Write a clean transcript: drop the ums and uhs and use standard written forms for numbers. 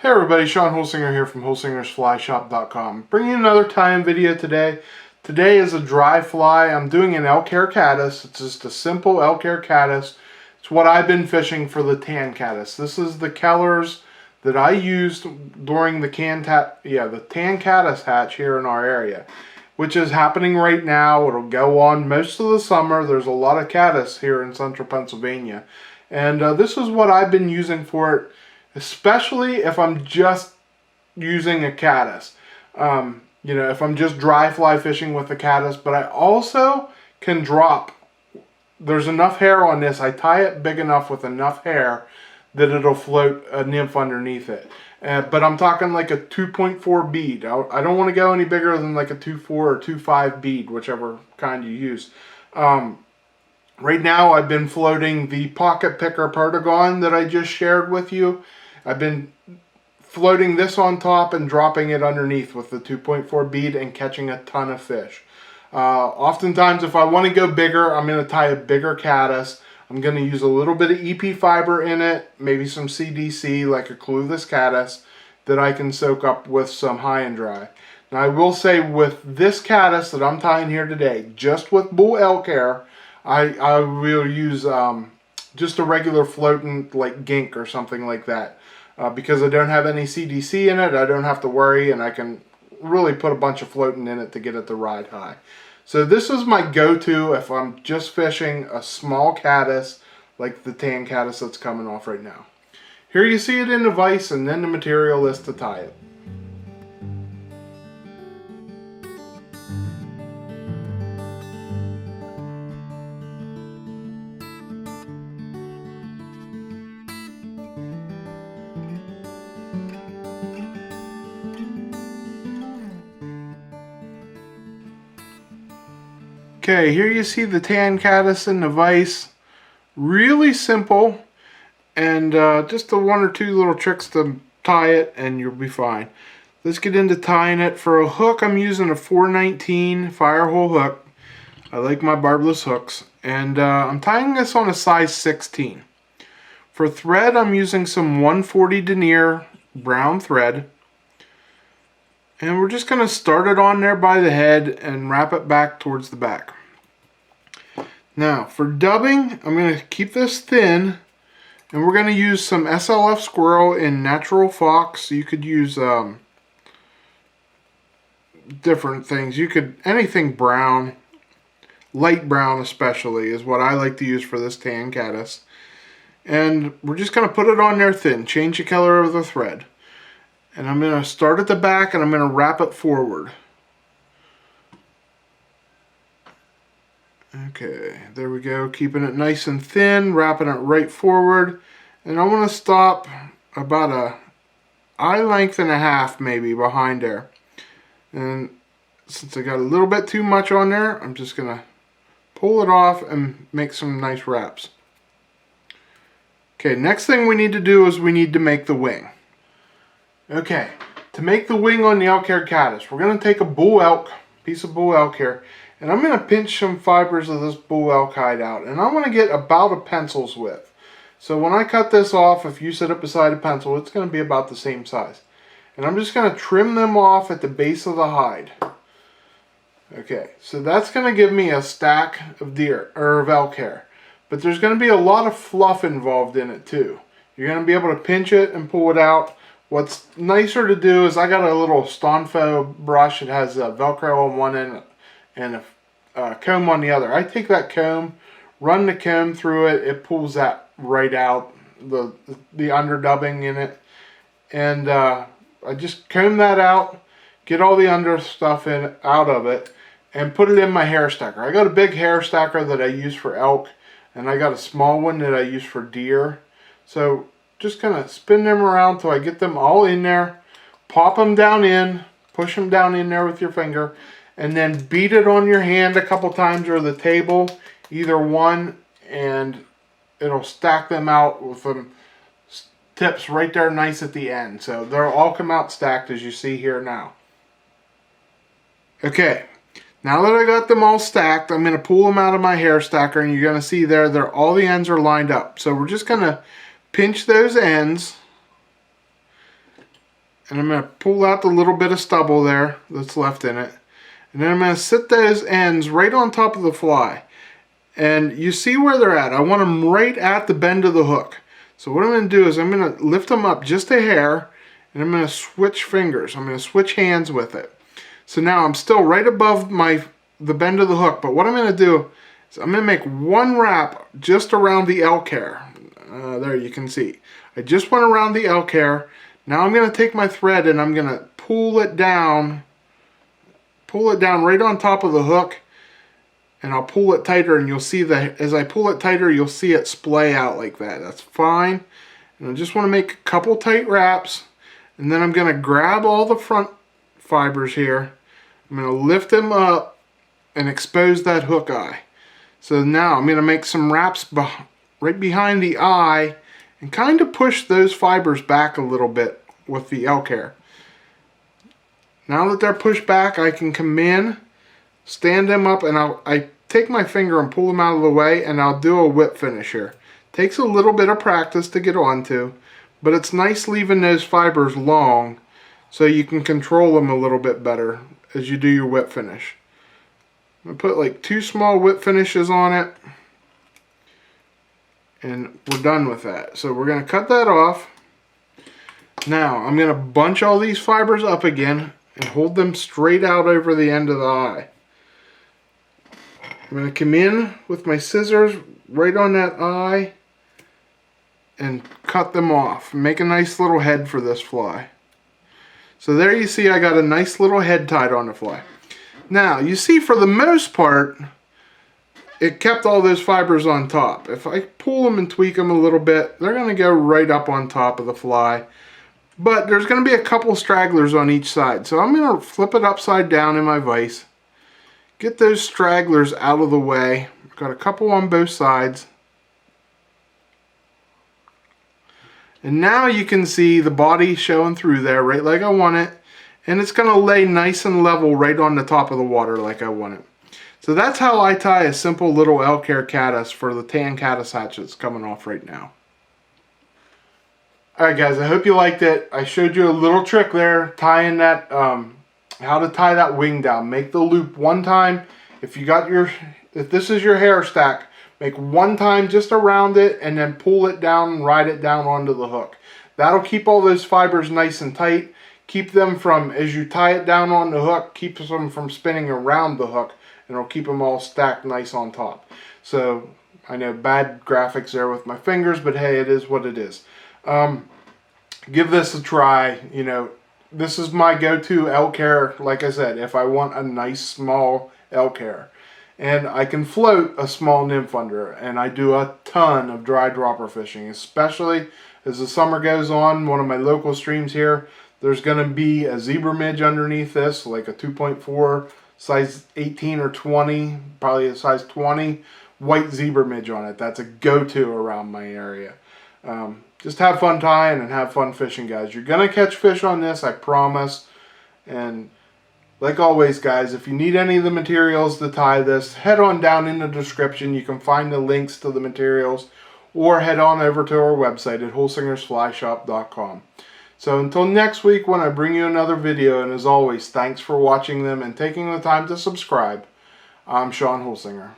Hey everybody, Sean Holsinger here from holsingersflyshop.com. Bringing you another tie-in video today. Today is a dry fly. I'm doing an elk hair caddis. It's just a simple elk hair caddis. It's what I've been fishing for the Tan Caddis. This is the colors that I used during the Tan Caddis hatch here in our area, which is happening right now. It'll go on most of the summer. There's a lot of caddis here in central Pennsylvania. And this is what I've been using for it, especially if I'm just using a caddis. If I'm just dry fly fishing with a caddis, but I also can drop. There's enough hair on this. I tie it big enough with enough hair that it'll float a nymph underneath it. But I'm talking like a 2.4 bead. I don't want to go any bigger than like a 2.4 or 2.5 bead, whichever kind you use. Right now I've been floating the pocket picker Perdigon that I just shared with you. I've been floating this on top and dropping it underneath with the 2.4 bead and catching a ton of fish. Oftentimes if I want to go bigger, I'm going to tie a bigger caddis. I'm going to use a little bit of EP fiber in it, maybe some CDC like a clueless caddis that I can soak up with some high and dry. Now I will say with this caddis that I'm tying here today, just with bull elk hair, I will use just a regular floating like gink or something like that. Because I don't have any CDC in it, I don't have to worry, and I can really put a bunch of floating in it to get it to ride high. So this is my go-to if I'm just fishing a small caddis like the Tan Caddis that's coming off right now. Here you see it in the vise, and then the material is to tie it. Okay, here you see the Tan Caddis in the vise. Really simple, and just the one or two little tricks to tie it and you'll be fine. Let's get into tying it. For a hook, I'm using a 419 Firehole hook. I like my barbless hooks, and I'm tying this on a size 16. For thread, I'm using some 140 Denier brown thread. And we're just going to start it on there by the head and wrap it back towards the back. Now, for dubbing, I'm going to keep this thin, and we're going to use some SLF Squirrel in Natural Fox. You could use different things. You could, anything brown, light brown especially, is what I like to use for this Tan Caddis. And we're just going to put it on there thin, change the color of the thread. And I'm going to start at the back and I'm going to wrap it forward. Okay, there we go. Keeping it nice and thin, wrapping it right forward. And I want to stop about a eye length and a half maybe behind there. And since I got a little bit too much on there, I'm just going to pull it off and make some nice wraps. Okay, next thing we need to do is we need to make the wing. Okay, to make the wing on the elk hair caddis, we're going to take a piece of bull elk hair, and I'm going to pinch some fibers of this bull elk hide out, and I want to get about a pencil's width. So when I cut this off, if you sit it beside a pencil, it's going to be about the same size. And I'm just going to trim them off at the base of the hide. Okay, so that's going to give me a stack of elk hair. But there's going to be a lot of fluff involved in it too. You're going to be able to pinch it and pull it out. What's nicer to do is I got a little Stonfo brush. It has Velcro on one end and a comb on the other. I take that comb, run the comb through it. It pulls that right out, the underdubbing in it. And I just comb that out, get all the under stuff out of it, and put it in my hair stacker. I got a big hair stacker that I use for elk, and I got a small one that I use for deer. So just kind of spin them around till I get them all in there. Pop them down in, push them down in there with your finger, and then beat it on your hand a couple times or the table, either one, and it'll stack them out with them tips right there nice at the end. So they'll all come out stacked as you see here now. Okay, now that I got them all stacked, I'm going to pull them out of my hair stacker, and you're going to see there all the ends are lined up. So we're just going to pinch those ends And I'm going to pull out the little bit of stubble there that's left in it. And then I'm going to sit those ends right on top of the fly. And you see where they're at. I want them right at the bend of the hook. So what I'm going to do is I'm going to lift them up just a hair, and I'm going to switch fingers. I'm going to switch hands with it. So now I'm still right above the bend of the hook, but what I'm going to do is I'm going to make one wrap just around the elk hair. There you can see. I just went around the elk hair. Now I'm going to take my thread and I'm going to pull it down right on top of the hook, and I'll pull it tighter, and you'll see that as I pull it tighter, you'll see it splay out like that. That's fine. And I just want to make a couple tight wraps, and then I'm going to grab all the front fibers here. I'm going to lift them up and expose that hook eye. So now I'm going to make some wraps right behind the eye and kind of push those fibers back a little bit with the elk hair. Now that they're pushed back, I can come in, stand them up, and I take my finger and pull them out of the way, and I'll do a whip finish here. Takes a little bit of practice to get onto, but it's nice leaving those fibers long so you can control them a little bit better as you do your whip finish. I'm going to put like 2 small whip finishes on it, and we're done with that. So we're going to cut that off. Now I'm going to bunch all these fibers up again and hold them straight out over the end of the eye. I'm going to come in with my scissors right on that eye and cut them off. Make a nice little head for this fly. So there you see I got a nice little head tied on the fly. Now you see, for the most part it kept all those fibers on top. If I pull them and tweak them a little bit, they're going to go right up on top of the fly. But there's going to be a couple stragglers on each side. So I'm going to flip it upside down in my vise. Get those stragglers out of the way. I've got a couple on both sides. And now you can see the body showing through there right like I want it. And it's going to lay nice and level right on the top of the water like I want it. So that's how I tie a simple little elk hair caddis for the Tan Caddis hatch that's coming off right now. Alright guys, I hope you liked it. I showed you a little trick there, tying that, how to tie that wing down. Make the loop one time. If this is your hair stack, make one time just around it and then pull it down and ride it down onto the hook. That'll keep all those fibers nice and tight. Keep them from, as you tie it down on the hook, keeps them from spinning around the hook, and it'll keep them all stacked nice on top. So I know bad graphics there with my fingers, but hey, it is what it is. Give this a try. You know, this is my go-to elk hair, like I said, if I want a nice small elk hair. And I can float a small nymph under it, and I do a ton of dry dropper fishing, especially as the summer goes on. One of my local streams here, there's going to be a zebra midge underneath this, like a 2.4 size 18 or 20, probably a size 20 white zebra midge on it. That's a go-to around my area. Just have fun tying and have fun fishing, guys. You're going to catch fish on this, I promise. And like always, guys, if you need any of the materials to tie this, head on down in the description. You can find the links to the materials, or head on over to our website at holsingersflyshop.com. So until next week when I bring you another video, and as always, thanks for watching them and taking the time to subscribe. I'm Sean Holsinger.